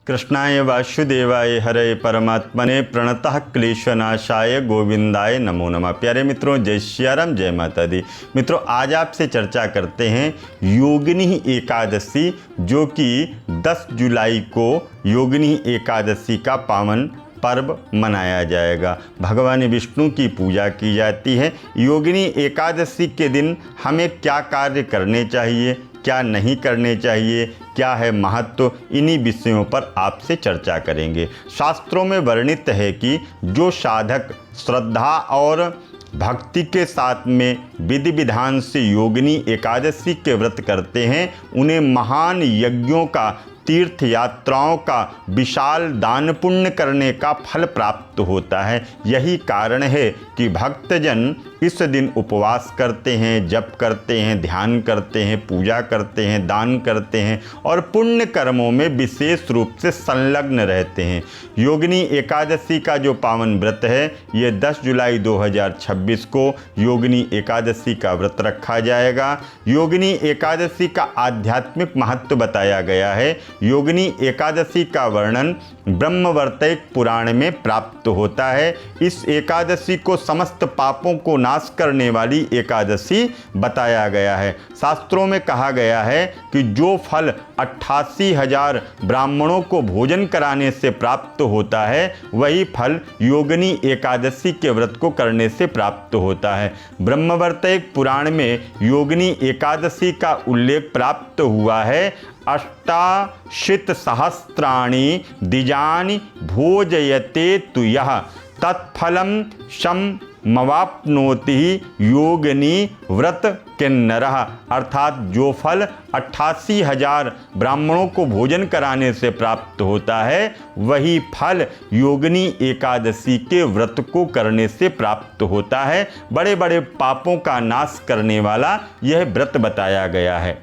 कृष्णाय वासुदेवाय हरे परमात्मने प्रणतः क्लेशनाशाय गोविंदाय नमो नमः। प्यारे मित्रों, जय सियाराम, जय माता दी। मित्रों, आज आपसे चर्चा करते हैं योगिनी एकादशी, जो कि 10 जुलाई को योगिनी एकादशी का पावन पर्व मनाया जाएगा। भगवान विष्णु की पूजा की जाती है। योगिनी एकादशी के दिन हमें क्या कार्य करने चाहिए, क्या नहीं करने चाहिए, क्या है महत्व, इन्हीं विषयों पर आपसे चर्चा करेंगे। शास्त्रों में वर्णित है कि जो साधक श्रद्धा और भक्ति के साथ में विधि विधान से योगिनी एकादशी के व्रत करते हैं, उन्हें महान यज्ञों का, तीर्थ यात्राओं का, विशाल दान पुण्य करने का फल प्राप्त होता है। यही कारण है कि भक्तजन इस दिन उपवास करते हैं, जप करते हैं, ध्यान करते हैं, पूजा करते हैं, दान करते हैं और पुण्य कर्मों में विशेष रूप से संलग्न रहते हैं। योगिनी एकादशी का जो पावन व्रत है, ये 10 जुलाई 2026 को योगिनी एकादशी का व्रत रखा जाएगा। योगिनी एकादशी का आध्यात्मिक महत्व बताया गया है। योगिनी एकादशी का वर्णन ब्रह्मवर्तैक पुराण में प्राप्त होता है। इस एकादशी को समस्त पापों को नाश करने वाली एकादशी बताया गया है। शास्त्रों में कहा गया है कि जो फल 88,000 ब्राह्मणों को भोजन कराने से प्राप्त होता है, वही फल योगिनी एकादशी के व्रत को करने से प्राप्त होता है। ब्रह्मवर्तैक पुराण में योगिनी एकादशी का उल्लेख प्राप्त हुआ है। 88,000 द्विजानि भोजयते तु यः तत्फलं समवाप्नोति योगिनी व्रत किन्नरः। अर्थात जो फल 88,000 ब्राह्मणों को भोजन कराने से प्राप्त होता है, वही फल योगिनी एकादशी के व्रत को करने से प्राप्त होता है। बड़े बड़े पापों का नाश करने वाला यह व्रत बताया गया है।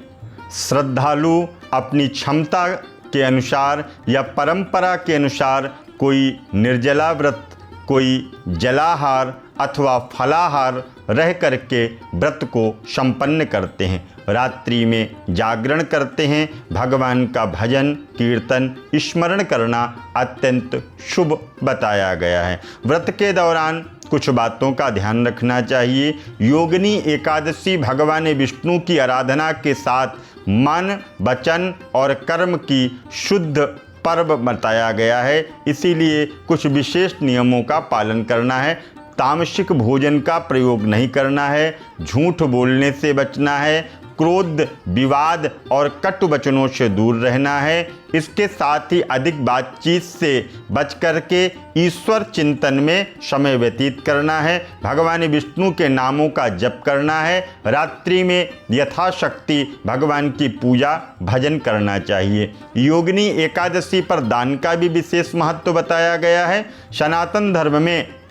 श्रद्धालु अपनी क्षमता के अनुसार या परंपरा के अनुसार कोई निर्जला व्रत, कोई जलाहार अथवा फलाहार रह करके व्रत को संपन्न करते हैं। रात्रि में जागरण करते हैं। भगवान का भजन कीर्तन स्मरण करना अत्यंत शुभ बताया गया है। व्रत के दौरान कुछ बातों का ध्यान रखना चाहिए। योगिनी एकादशी भगवान विष्णु की आराधना के साथ मन, वचन और कर्म की शुद्ध पर्व बताया गया है। इसीलिए कुछ विशेष नियमों का पालन करना है। तामसिक भोजन का प्रयोग नहीं करना है, झूठ बोलने से बचना है, क्रोध, विवाद और कटु वचनों से दूर रहना है। इसके साथ ही अधिक बातचीत से बच करके ईश्वर चिंतन में समय व्यतीत करना है। भगवान विष्णु के नामों का जप करना है। रात्रि में यथाशक्ति भगवान की पूजा भजन करना चाहिए। योगिनी एकादशी पर दान का भी विशेष महत्व बताया गया है। सनातन धर्म में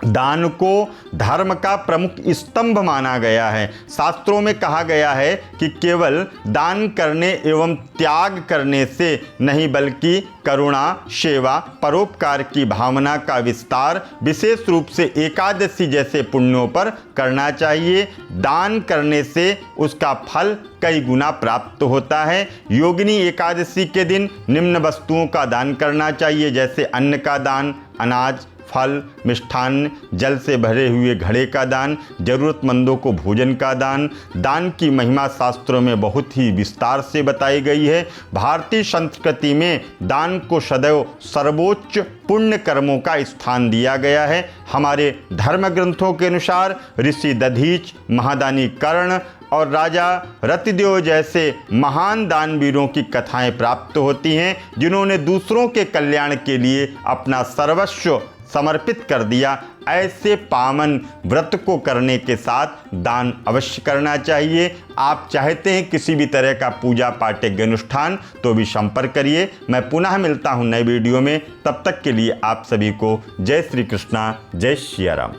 दान को धर्म का प्रमुख स्तंभ माना गया है। शास्त्रों में कहा गया है कि केवल दान करने एवं त्याग करने से नहीं, बल्कि करुणा, सेवा, परोपकार की भावना का विस्तार विशेष रूप से एकादशी जैसे पुण्यों पर करना चाहिए। दान करने से उसका फल कई गुना प्राप्त होता है। योगिनी एकादशी के दिन निम्न वस्तुओं का दान करना चाहिए, जैसे अन्न का दान, अनाज, फल, मिष्ठान्न, जल से भरे हुए घड़े का दान, जरूरतमंदों को भोजन का दान। दान की महिमा शास्त्रों में बहुत ही विस्तार से बताई गई है। भारतीय संस्कृति में दान को सदैव सर्वोच्च पुण्य कर्मों का स्थान दिया गया है। हमारे धर्म ग्रंथों के अनुसार ऋषि दधीच, महादानी कर्ण और राजा रतिदेव जैसे महान दानवीरों की कथाएं प्राप्त होती हैं, जिन्होंने दूसरों के कल्याण के लिए अपना सर्वस्व समर्पित कर दिया। ऐसे पावन व्रत को करने के साथ दान अवश्य करना चाहिए। आप चाहते हैं किसी भी तरह का पूजा पाठ यज्ञ अनुष्ठान, तो भी संपर्क करिए। मैं पुनः मिलता हूं नए वीडियो में। तब तक के लिए आप सभी को जय श्री कृष्णा, जय सिया राम।